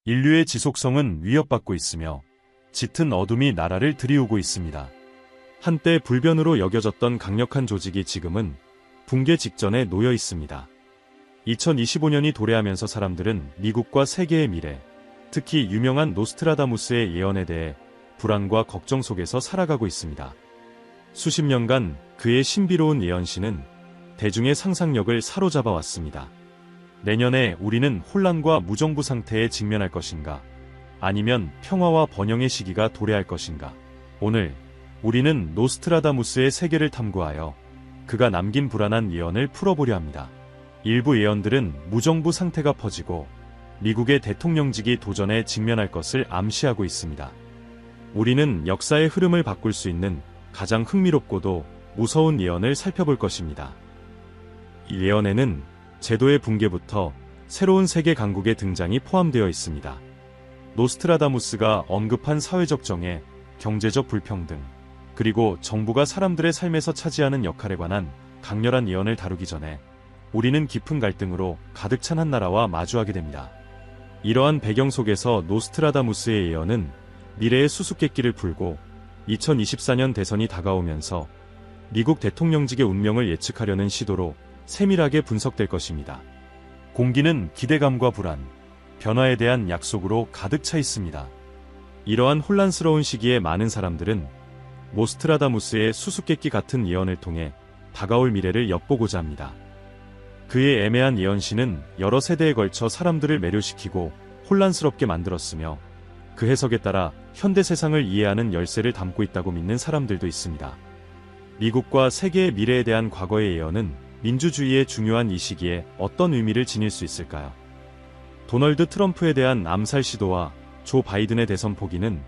인류의 지속성은 위협받고 있으며 짙은 어둠이 나라를 들이우고 있습니다. 한때 불변으로 여겨졌던 강력한 조직이 지금은 붕괴 직전에 놓여 있습니다. 2025년이 도래하면서 사람들은 미국과 세계의 미래, 특히 유명한 노스트라다무스의 예언에 대해 불안과 걱정 속에서 살아가고 있습니다. 수십 년간 그의 신비로운 예언시는 대중의 상상력을 사로잡아 왔습니다. 내년에 우리는 혼란과 무정부 상태에 직면할 것인가? 아니면 평화와 번영의 시기가 도래할 것인가? 오늘 우리는 노스트라다무스의 세계를 탐구하여 그가 남긴 불안한 예언을 풀어보려 합니다. 일부 예언들은 무정부 상태가 퍼지고 미국의 대통령직이 도전에 직면할 것을 암시하고 있습니다. 우리는 역사의 흐름을 바꿀 수 있는 가장 흥미롭고도 무서운 예언을 살펴볼 것입니다. 이 예언에는 제도의 붕괴부터 새로운 세계 강국의 등장이 포함되어 있습니다. 노스트라다무스가 언급한 사회적 정해, 경제적 불평등, 그리고 정부가 사람들의 삶에서 차지하는 역할에 관한 강렬한 예언을 다루기 전에 우리는 깊은 갈등으로 가득 찬 한 나라와 마주하게 됩니다. 이러한 배경 속에서 노스트라다무스의 예언은 미래의 수수께끼를 풀고 2024년 대선이 다가오면서 미국 대통령직의 운명을 예측하려는 시도로 세밀하게 분석될 것입니다. 공기는 기대감과 불안, 변화에 대한 약속으로 가득 차 있습니다. 이러한 혼란스러운 시기에 많은 사람들은 노스트라다무스의 수수께끼 같은 예언을 통해 다가올 미래를 엿보고자 합니다. 그의 애매한 예언시는 여러 세대에 걸쳐 사람들을 매료시키고 혼란스럽게 만들었으며 그 해석에 따라 현대 세상을 이해하는 열쇠를 담고 있다고 믿는 사람들도 있습니다. 미국과 세계의 미래에 대한 과거의 예언은 민주주의의 중요한 이 시기에 어떤 의미를 지닐 수 있을까요? 도널드 트럼프에 대한 암살 시도와 조 바이든의 대선 포기는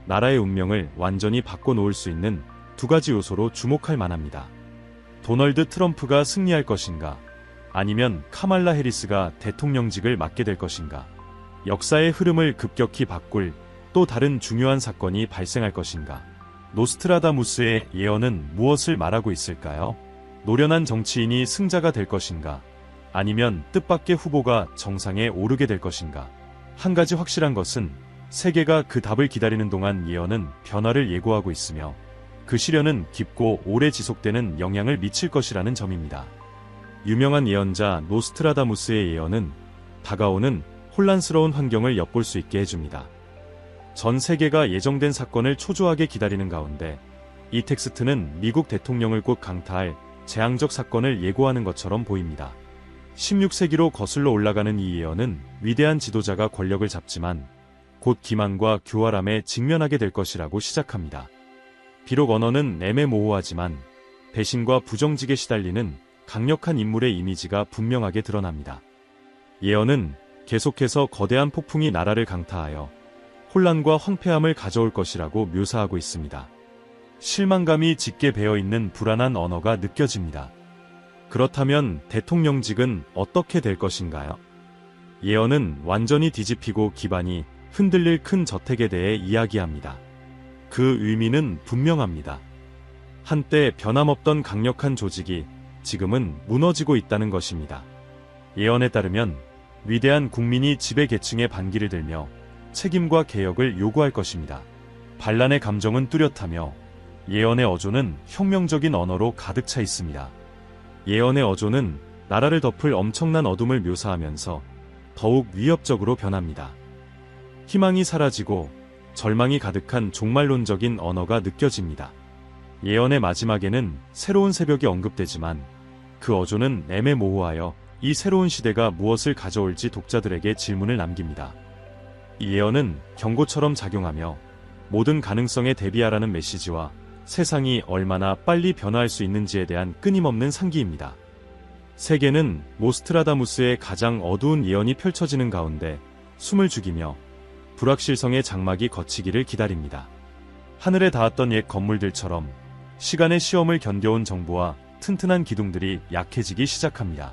나라의 운명을 완전히 바꿔놓을 수 있는 두 가지 요소로 주목할 만합니다. 도널드 트럼프가 승리할 것인가? 아니면 카말라 해리스가 대통령직을 맡게 될 것인가? 역사의 흐름을 급격히 바꿀 또 다른 중요한 사건이 발생할 것인가? 노스트라다무스의 예언은 무엇을 말하고 있을까요? 노련한 정치인이 승자가 될 것인가? 아니면 뜻밖의 후보가 정상에 오르게 될 것인가? 한 가지 확실한 것은 세계가 그 답을 기다리는 동안 예언은 변화를 예고하고 있으며 그 시련은 깊고 오래 지속되는 영향을 미칠 것이라는 점입니다. 유명한 예언자 노스트라다무스의 예언은 다가오는 혼란스러운 환경을 엿볼 수 있게 해줍니다. 전 세계가 예정된 사건을 초조하게 기다리는 가운데 이 텍스트는 미국 대통령을 곧 강타할 재앙적 사건을 예고하는 것처럼 보입니다. 16세기로 거슬러 올라가는 이 예언은 위대한 지도자가 권력을 잡지만 곧 기만과 교활함에 직면하게 될 것이라고 시작합니다. 비록 언어는 애매모호하지만 배신과 부정직에 시달리는 강력한 인물의 이미지가 분명하게 드러납니다. 예언은 계속해서 거대한 폭풍이 나라를 강타하여 혼란과 황폐함을 가져올 것이라고 묘사하고 있습니다. 실망감이 짙게 배어있는 불안한 언어가 느껴집니다. 그렇다면 대통령직은 어떻게 될 것인가요? 예언은 완전히 뒤집히고 기반이 흔들릴 큰 저택에 대해 이야기합니다. 그 의미는 분명합니다. 한때 변함없던 강력한 조직이 지금은 무너지고 있다는 것입니다. 예언에 따르면 위대한 국민이 지배계층의 반기를 들며 책임과 개혁을 요구할 것입니다. 반란의 감정은 뚜렷하며 예언의 어조는 혁명적인 언어로 가득 차 있습니다. 예언의 어조는 나라를 덮을 엄청난 어둠을 묘사하면서 더욱 위협적으로 변합니다. 희망이 사라지고 절망이 가득한 종말론적인 언어가 느껴집니다. 예언의 마지막에는 새로운 새벽이 언급되지만 그 어조는 애매모호하여 이 새로운 시대가 무엇을 가져올지 독자들에게 질문을 남깁니다. 이 예언은 경고처럼 작용하며 모든 가능성에 대비하라는 메시지와 세상이 얼마나 빨리 변화할 수 있는지에 대한 끊임없는 상기입니다. 세계는 노스트라다무스의 가장 어두운 예언이 펼쳐지는 가운데 숨을 죽이며 불확실성의 장막이 걷히기를 기다립니다. 하늘에 닿았던 옛 건물들처럼 시간의 시험을 견뎌온 정부와 튼튼한 기둥들이 약해지기 시작합니다.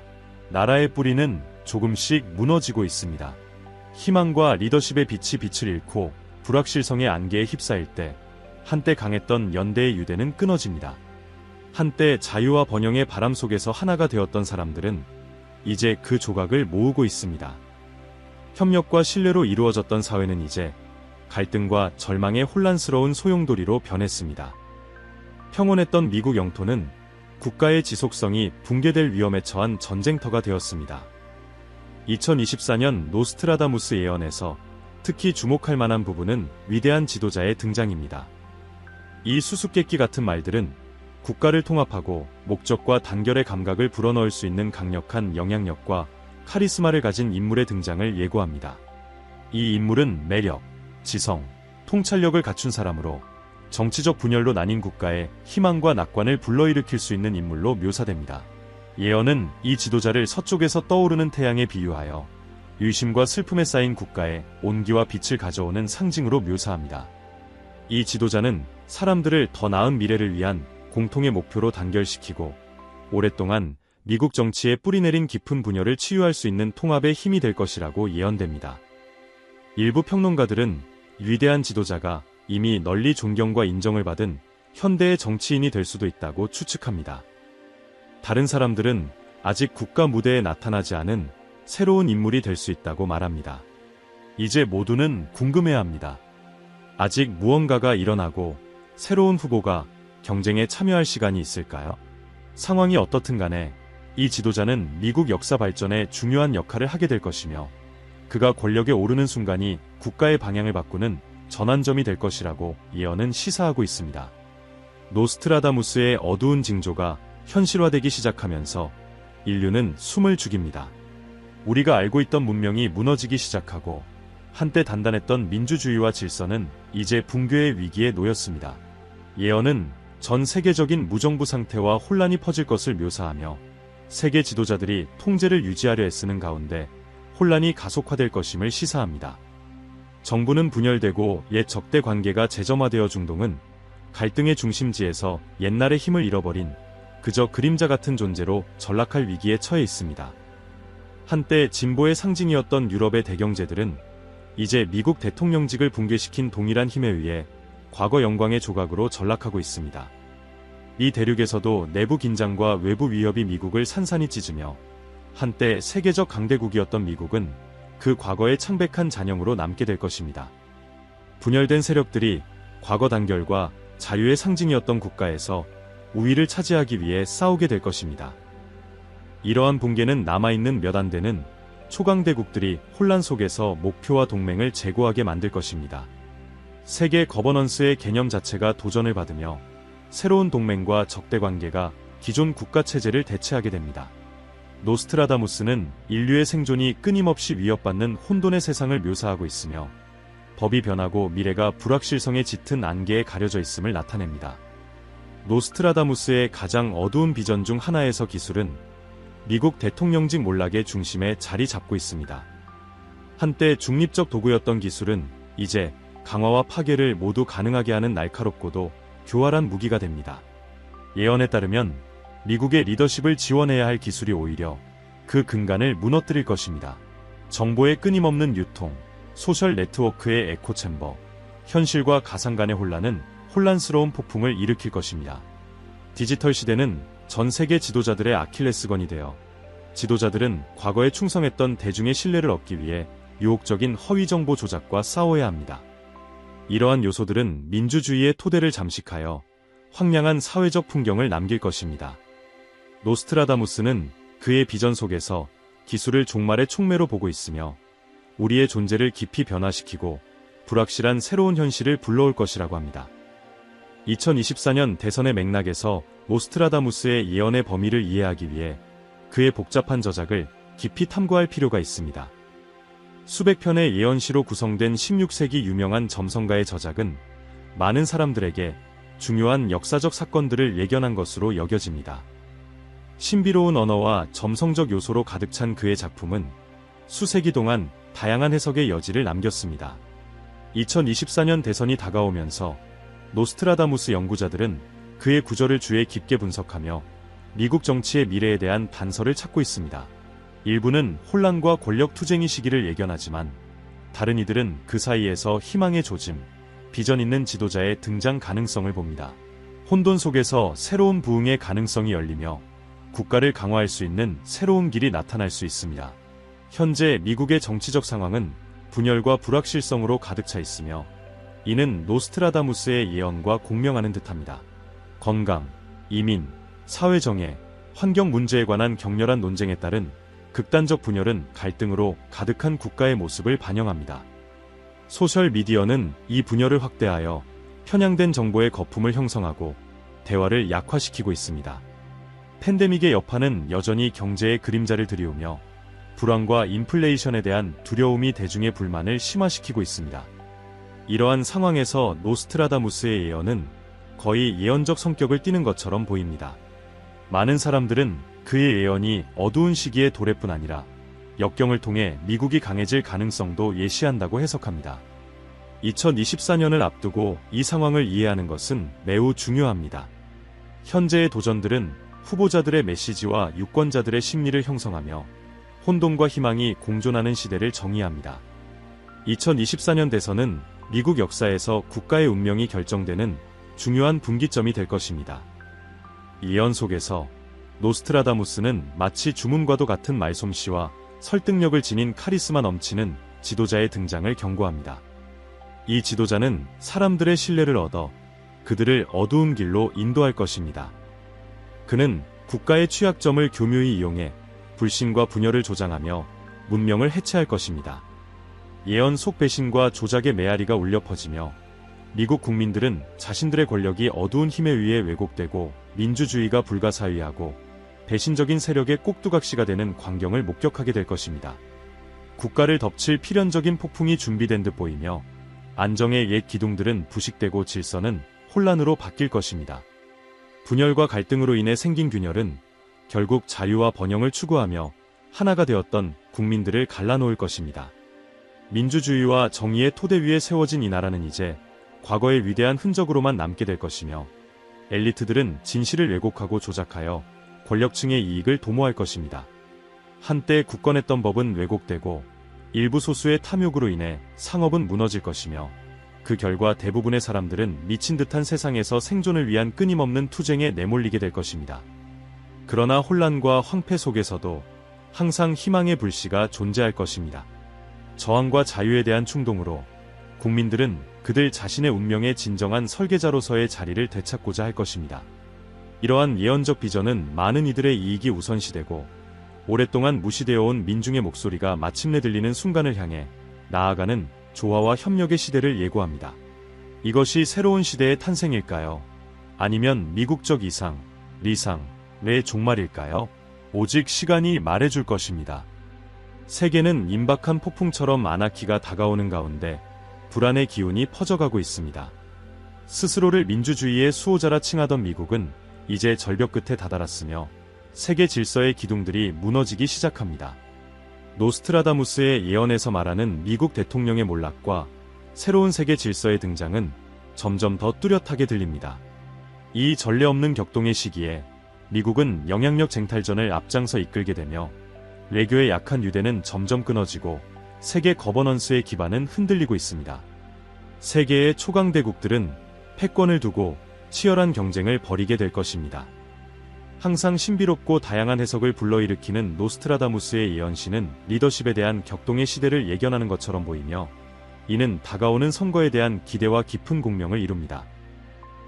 나라의 뿌리는 조금씩 무너지고 있습니다. 희망과 리더십의 빛이 빛을 잃고 불확실성의 안개에 휩싸일 때 한때 강했던 연대의 유대는 끊어집니다. 한때 자유와 번영의 바람 속에서 하나가 되었던 사람들은 이제 그 조각을 모으고 있습니다. 협력과 신뢰로 이루어졌던 사회는 이제 갈등과 절망의 혼란스러운 소용돌이로 변했습니다. 평온했던 미국 영토는 국가의 지속성이 붕괴될 위험에 처한 전쟁터가 되었습니다. 2024년 노스트라다무스 예언에서 특히 주목할 만한 부분은 위대한 지도자의 등장입니다. 이 수수께끼 같은 말들은 국가를 통합하고 목적과 단결의 감각을 불어넣을 수 있는 강력한 영향력과 카리스마를 가진 인물의 등장을 예고합니다. 이 인물은 매력, 지성, 통찰력을 갖춘 사람으로 정치적 분열로 나뉜 국가에 희망과 낙관을 불러일으킬 수 있는 인물로 묘사됩니다. 예언은 이 지도자를 서쪽에서 떠오르는 태양에 비유하여 유심과 슬픔에 쌓인 국가에 온기와 빛을 가져오는 상징으로 묘사합니다. 이 지도자는 사람들을 더 나은 미래를 위한 공통의 목표로 단결시키고 오랫동안 미국 정치에 뿌리내린 깊은 분열을 치유할 수 있는 통합의 힘이 될 것이라고 예언됩니다. 일부 평론가들은 위대한 지도자가 이미 널리 존경과 인정을 받은 현대의 정치인이 될 수도 있다고 추측합니다. 다른 사람들은 아직 국가 무대에 나타나지 않은 새로운 인물이 될 수 있다고 말합니다. 이제 모두는 궁금해합니다. 아직 무언가가 일어나고 새로운 후보가 경쟁에 참여할 시간이 있을까요? 상황이 어떻든 간에 이 지도자는 미국 역사 발전에 중요한 역할을 하게 될 것이며 그가 권력에 오르는 순간이 국가의 방향을 바꾸는 전환점이 될 것이라고 예언은 시사하고 있습니다. 노스트라다무스의 어두운 징조가 현실화되기 시작하면서 인류는 숨을 죽입니다. 우리가 알고 있던 문명이 무너지기 시작하고 한때 단단했던 민주주의와 질서는 이제 붕괴의 위기에 놓였습니다. 예언은 전 세계적인 무정부 상태와 혼란이 퍼질 것을 묘사하며 세계 지도자들이 통제를 유지하려 애쓰는 가운데 혼란이 가속화될 것임을 시사합니다. 정부는 분열되고 옛 적대 관계가 재점화되어 중동은 갈등의 중심지에서 옛날의 힘을 잃어버린 그저 그림자 같은 존재로 전락할 위기에 처해 있습니다. 한때 진보의 상징이었던 유럽의 대경제들은 이제 미국 대통령직을 붕괴시킨 동일한 힘에 의해 과거 영광의 조각으로 전락하고 있습니다. 이 대륙에서도 내부 긴장과 외부 위협이 미국을 산산이 찢으며 한때 세계적 강대국이었던 미국은 그 과거의 창백한 잔영으로 남게 될 것입니다. 분열된 세력들이 과거 단결과 자유의 상징이었던 국가에서 우위를 차지하기 위해 싸우게 될 것입니다. 이러한 붕괴는 남아있는 몇 안 되는 초강대국들이 혼란 속에서 목표와 동맹을 제고하게 만들 것입니다. 세계 거버넌스의 개념 자체가 도전을 받으며 새로운 동맹과 적대관계가 기존 국가체제를 대체하게 됩니다. 노스트라다무스는 인류의 생존이 끊임없이 위협받는 혼돈의 세상을 묘사하고 있으며 법이 변하고 미래가 불확실성에 짙은 안개에 가려져 있음을 나타냅니다. 노스트라다무스의 가장 어두운 비전 중 하나에서 기술은 미국 대통령직 몰락의 중심에 자리 잡고 있습니다. 한때 중립적 도구였던 기술은 이제 강화와 파괴를 모두 가능하게 하는 날카롭고도 교활한 무기가 됩니다. 예언에 따르면 미국의 리더십을 지원해야 할 기술이 오히려 그 근간을 무너뜨릴 것입니다. 정보의 끊임없는 유통, 소셜 네트워크의 에코챔버, 현실과 가상 간의 혼란은 혼란스러운 폭풍을 일으킬 것입니다. 디지털 시대는 전 세계 지도자들의 아킬레스건이 되어 지도자들은 과거에 충성했던 대중의 신뢰를 얻기 위해 유혹적인 허위 정보 조작과 싸워야 합니다. 이러한 요소들은 민주주의의 토대를 잠식하여 황량한 사회적 풍경을 남길 것입니다. 노스트라다무스는 그의 비전 속에서 기술을 종말의 촉매로 보고 있으며 우리의 존재를 깊이 변화시키고 불확실한 새로운 현실을 불러올 것이라고 합니다. 2024년 대선의 맥락에서 노스트라다무스의 예언의 범위를 이해하기 위해 그의 복잡한 저작을 깊이 탐구할 필요가 있습니다. 수백 편의 예언시로 구성된 16세기 유명한 점성가의 저작은 많은 사람들에게 중요한 역사적 사건들을 예견한 것으로 여겨집니다. 신비로운 언어와 점성적 요소로 가득 찬 그의 작품은 수세기 동안 다양한 해석의 여지를 남겼습니다. 2024년 대선이 다가오면서 노스트라다무스 연구자들은 그의 구절을 주의 깊게 분석하며 미국 정치의 미래에 대한 단서를 찾고 있습니다. 일부는 혼란과 권력 투쟁의 시기를 예견하지만 다른 이들은 그 사이에서 희망의 조짐, 비전 있는 지도자의 등장 가능성을 봅니다. 혼돈 속에서 새로운 부흥의 가능성이 열리며 국가를 강화할 수 있는 새로운 길이 나타날 수 있습니다. 현재 미국의 정치적 상황은 분열과 불확실성으로 가득 차 있으며 이는 노스트라다무스의 예언과 공명하는 듯합니다. 건강, 이민, 사회정예, 환경 문제에 관한 격렬한 논쟁에 따른 극단적 분열은 갈등으로 가득한 국가의 모습을 반영합니다. 소셜미디어는 이 분열을 확대하여 편향된 정보의 거품을 형성하고 대화를 약화시키고 있습니다. 팬데믹의 여파는 여전히 경제의 그림자를 드리우며 불황과 인플레이션에 대한 두려움이 대중의 불만을 심화시키고 있습니다. 이러한 상황에서 노스트라다무스의 예언은 거의 예언적 성격을 띠는 것처럼 보입니다. 많은 사람들은 그의 예언이 어두운 시기의 도래뿐 아니라 역경을 통해 미국이 강해질 가능성도 예시한다고 해석합니다. 2024년을 앞두고 이 상황을 이해하는 것은 매우 중요합니다. 현재의 도전들은 후보자들의 메시지와 유권자들의 심리를 형성하며 혼돈과 희망이 공존하는 시대를 정의합니다. 2024년 대선은 미국 역사에서 국가의 운명이 결정되는 중요한 분기점이 될 것입니다. 예언 속에서 노스트라다무스는 마치 주문과도 같은 말솜씨와 설득력을 지닌 카리스마 넘치는 지도자의 등장을 경고합니다. 이 지도자는 사람들의 신뢰를 얻어 그들을 어두운 길로 인도할 것입니다. 그는 국가의 취약점을 교묘히 이용해 불신과 분열을 조장하며 문명을 해체할 것입니다. 예언 속 배신과 조작의 메아리가 울려 퍼지며 미국 국민들은 자신들의 권력이 어두운 힘에 의해 왜곡되고 민주주의가 불가사의하고 배신적인 세력의 꼭두각시가 되는 광경을 목격하게 될 것입니다. 국가를 덮칠 필연적인 폭풍이 준비된 듯 보이며 안정의 옛 기둥들은 부식되고 질서는 혼란으로 바뀔 것입니다. 분열과 갈등으로 인해 생긴 균열은 결국 자유와 번영을 추구하며 하나가 되었던 국민들을 갈라놓을 것입니다. 민주주의와 정의의 토대 위에 세워진 이 나라는 이제 과거의 위대한 흔적으로만 남게 될 것이며 엘리트들은 진실을 왜곡하고 조작하여 권력층의 이익을 도모할 것입니다. 한때 굳건했던 법은 왜곡되고 일부 소수의 탐욕으로 인해 상업은 무너질 것이며 그 결과 대부분의 사람들은 미친 듯한 세상에서 생존을 위한 끊임없는 투쟁에 내몰리게 될 것입니다. 그러나 혼란과 황폐 속에서도 항상 희망의 불씨가 존재할 것입니다. 저항과 자유에 대한 충동으로 국민들은 그들 자신의 운명의 진정한 설계자로서의 자리를 되찾고자 할 것입니다. 이러한 예언적 비전은 많은 이들의 이익이 우선시되고 오랫동안 무시되어 온 민중의 목소리가 마침내 들리는 순간을 향해 나아가는 조화와 협력의 시대를 예고합니다. 이것이 새로운 시대의 탄생일까요? 아니면 미국적 이상, 리상의 종말일까요? 오직 시간이 말해줄 것입니다. 세계는 임박한 폭풍처럼 아나키가 다가오는 가운데 불안의 기운이 퍼져가고 있습니다. 스스로를 민주주의의 수호자라 칭하던 미국은 이제 절벽 끝에 다다랐으며 세계 질서의 기둥들이 무너지기 시작합니다. 노스트라다무스의 예언에서 말하는 미국 대통령의 몰락과 새로운 세계 질서의 등장은 점점 더 뚜렷하게 들립니다. 이 전례 없는 격동의 시기에 미국은 영향력 쟁탈전을 앞장서 이끌게 되며 외교의 약한 유대는 점점 끊어지고 세계 거버넌스의 기반은 흔들리고 있습니다. 세계의 초강대국들은 패권을 두고 치열한 경쟁을 벌이게 될 것입니다. 항상 신비롭고 다양한 해석을 불러일으키는 노스트라다무스의 예언시는 리더십에 대한 격동의 시대를 예견하는 것처럼 보이며 이는 다가오는 선거에 대한 기대와 깊은 공명을 이룹니다.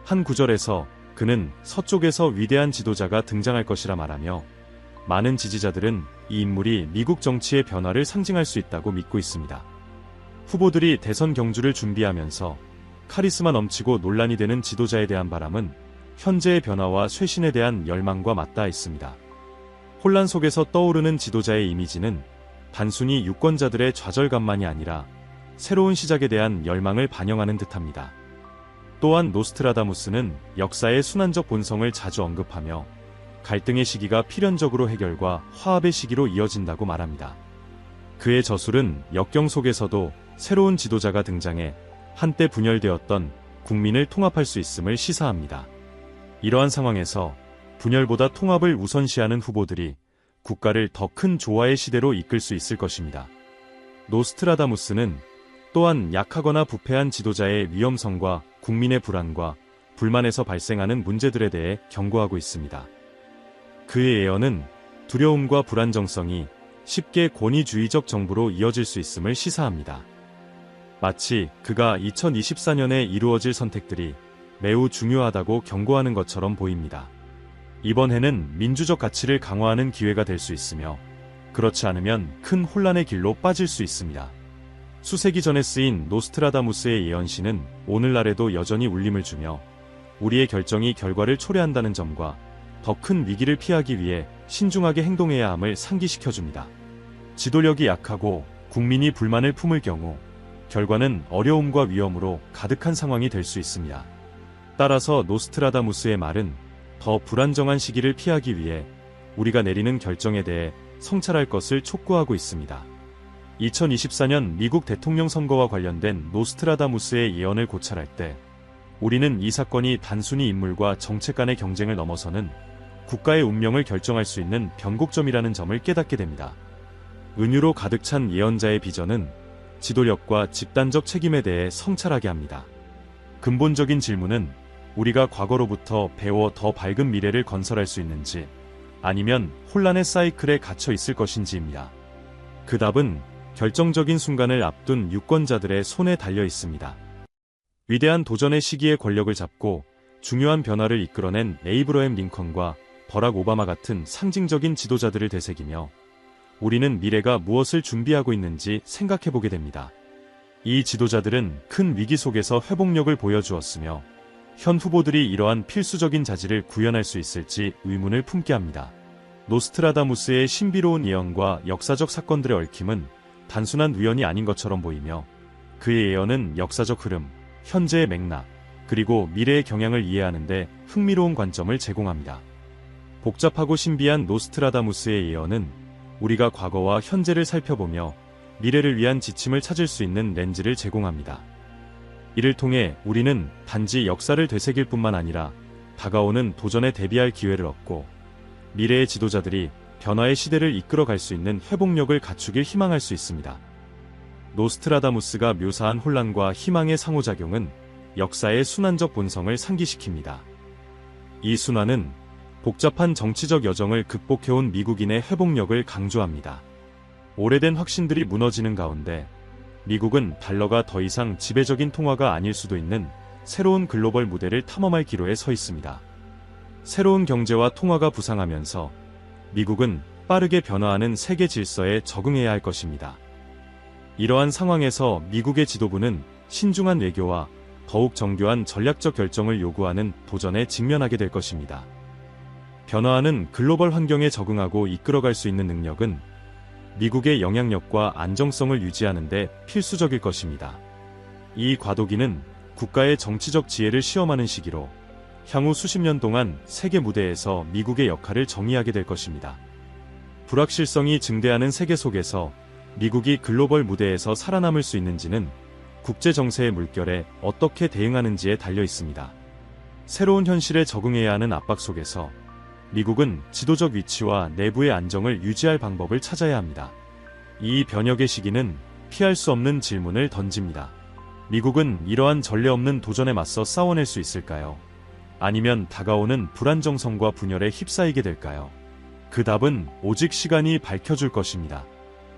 한 구절에서 그는 서쪽에서 위대한 지도자가 등장할 것이라 말하며 많은 지지자들은 이 인물이 미국 정치의 변화를 상징할 수 있다고 믿고 있습니다. 후보들이 대선 경주를 준비하면서 카리스마 넘치고 논란이 되는 지도자에 대한 바람은 현재의 변화와 쇄신에 대한 열망과 맞닿아 있습니다. 혼란 속에서 떠오르는 지도자의 이미지는 단순히 유권자들의 좌절감만이 아니라 새로운 시작에 대한 열망을 반영하는 듯합니다. 또한 노스트라다무스는 역사의 순환적 본성을 자주 언급하며 갈등의 시기가 필연적으로 해결과 화합의 시기로 이어진다고 말합니다. 그의 저술은 역경 속에서도 새로운 지도자가 등장해 한때 분열되었던 국민을 통합할 수 있음을 시사합니다. 이러한 상황에서 분열보다 통합을 우선시하는 후보들이 국가를 더 큰 조화의 시대로 이끌 수 있을 것입니다. 노스트라다무스는 또한 약하거나 부패한 지도자의 위험성과 국민의 불안과 불만에서 발생하는 문제들에 대해 경고하고 있습니다. 그의 예언은 두려움과 불안정성이 쉽게 권위주의적 정부로 이어질 수 있음을 시사합니다. 마치 그가 2024년에 이루어질 선택들이 매우 중요하다고 경고하는 것처럼 보입니다. 이번 해는 민주적 가치를 강화하는 기회가 될 수 있으며, 그렇지 않으면 큰 혼란의 길로 빠질 수 있습니다. 수세기 전에 쓰인 노스트라다무스의 예언시는 오늘날에도 여전히 울림을 주며, 우리의 결정이 결과를 초래한다는 점과 더 큰 위기를 피하기 위해 신중하게 행동해야 함을 상기시켜줍니다. 지도력이 약하고 국민이 불만을 품을 경우 결과는 어려움과 위험으로 가득한 상황이 될 수 있습니다. 따라서 노스트라다무스의 말은 더 불안정한 시기를 피하기 위해 우리가 내리는 결정에 대해 성찰할 것을 촉구하고 있습니다. 2024년 미국 대통령 선거와 관련된 노스트라다무스의 예언을 고찰할 때 우리는 이 사건이 단순히 인물과 정책 간의 경쟁을 넘어서는 국가의 운명을 결정할 수 있는 변곡점이라는 점을 깨닫게 됩니다. 은유로 가득 찬 예언자의 비전은 지도력과 집단적 책임에 대해 성찰하게 합니다. 근본적인 질문은 우리가 과거로부터 배워 더 밝은 미래를 건설할 수 있는지, 아니면 혼란의 사이클에 갇혀 있을 것인지입니다. 그 답은 결정적인 순간을 앞둔 유권자들의 손에 달려 있습니다. 위대한 도전의 시기에 권력을 잡고 중요한 변화를 이끌어낸 에이브러햄 링컨과 버락 오바마 같은 상징적인 지도자들을 되새기며 우리는 미래가 무엇을 준비하고 있는지 생각해보게 됩니다. 이 지도자들은 큰 위기 속에서 회복력을 보여주었으며 현 후보들이 이러한 필수적인 자질을 구현할 수 있을지 의문을 품게 합니다. 노스트라다무스의 신비로운 예언과 역사적 사건들의 얽힘은 단순한 우연이 아닌 것처럼 보이며, 그의 예언은 역사적 흐름, 현재의 맥락, 그리고 미래의 경향을 이해하는 데 흥미로운 관점을 제공합니다. 복잡하고 신비한 노스트라다무스의 예언은 우리가 과거와 현재를 살펴보며 미래를 위한 지침을 찾을 수 있는 렌즈를 제공합니다. 이를 통해 우리는 단지 역사를 되새길 뿐만 아니라 다가오는 도전에 대비할 기회를 얻고 미래의 지도자들이 변화의 시대를 이끌어갈 수 있는 회복력을 갖추길 희망할 수 있습니다. 노스트라다무스가 묘사한 혼란과 희망의 상호작용은 역사의 순환적 본성을 상기시킵니다. 이 순환은 복잡한 정치적 여정을 극복해온 미국인의 회복력을 강조합니다. 오래된 확신들이 무너지는 가운데 미국은 달러가 더 이상 지배적인 통화가 아닐 수도 있는 새로운 글로벌 무대를 탐험할 기로에 서 있습니다. 새로운 경제와 통화가 부상하면서 미국은 빠르게 변화하는 세계 질서에 적응해야 할 것입니다. 이러한 상황에서 미국의 지도부는 신중한 외교와 더욱 정교한 전략적 결정을 요구하는 도전에 직면하게 될 것입니다. 변화하는 글로벌 환경에 적응하고 이끌어갈 수 있는 능력은 미국의 영향력과 안정성을 유지하는 데 필수적일 것입니다. 이 과도기는 국가의 정치적 지혜를 시험하는 시기로 향후 수십 년 동안 세계 무대에서 미국의 역할을 정의하게 될 것입니다. 불확실성이 증대하는 세계 속에서 미국이 글로벌 무대에서 살아남을 수 있는지는 국제 정세의 물결에 어떻게 대응하는지에 달려 있습니다. 새로운 현실에 적응해야 하는 압박 속에서 미국은 지도적 위치와 내부의 안정을 유지할 방법을 찾아야 합니다. 이 변혁의 시기는 피할 수 없는 질문을 던집니다. 미국은 이러한 전례 없는 도전에 맞서 싸워낼 수 있을까요? 아니면 다가오는 불안정성과 분열에 휩싸이게 될까요? 그 답은 오직 시간이 밝혀줄 것입니다.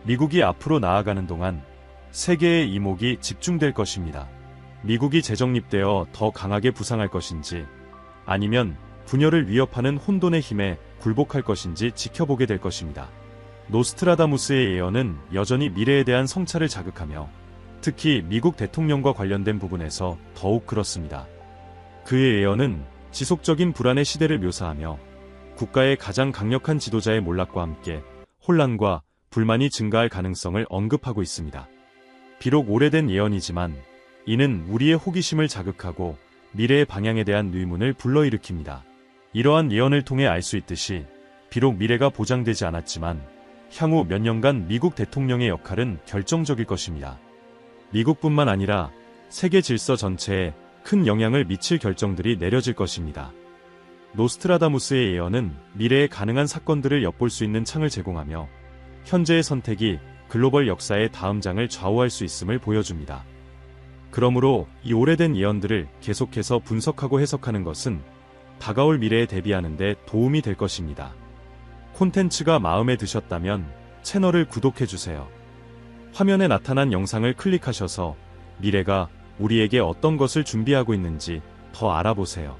미국이 앞으로 나아가는 동안 세계의 이목이 집중될 것입니다. 미국이 재정립되어 더 강하게 부상할 것인지, 아니면 분열을 위협하는 혼돈의 힘에 굴복할 것인지 지켜보게 될 것입니다. 노스트라다무스의 예언은 여전히 미래에 대한 성찰을 자극하며 특히 미국 대통령과 관련된 부분에서 더욱 그렇습니다. 그의 예언은 지속적인 불안의 시대를 묘사하며 국가의 가장 강력한 지도자의 몰락과 함께 혼란과 불만이 증가할 가능성을 언급하고 있습니다. 비록 오래된 예언이지만 이는 우리의 호기심을 자극하고 미래의 방향에 대한 의문을 불러일으킵니다. 이러한 예언을 통해 알 수 있듯이 비록 미래가 보장되지 않았지만 향후 몇 년간 미국 대통령의 역할은 결정적일 것입니다. 미국뿐만 아니라 세계 질서 전체에 큰 영향을 미칠 결정들이 내려질 것입니다. 노스트라다무스의 예언은 미래에 가능한 사건들을 엿볼 수 있는 창을 제공하며 현재의 선택이 글로벌 역사의 다음 장을 좌우할 수 있음을 보여줍니다. 그러므로 이 오래된 예언들을 계속해서 분석하고 해석하는 것은 다가올 미래에 대비하는 데 도움이 될 것입니다. 콘텐츠가 마음에 드셨다면 채널을 구독해주세요. 화면에 나타난 영상을 클릭하셔서 미래가 우리에게 어떤 것을 준비하고 있는지 더 알아보세요.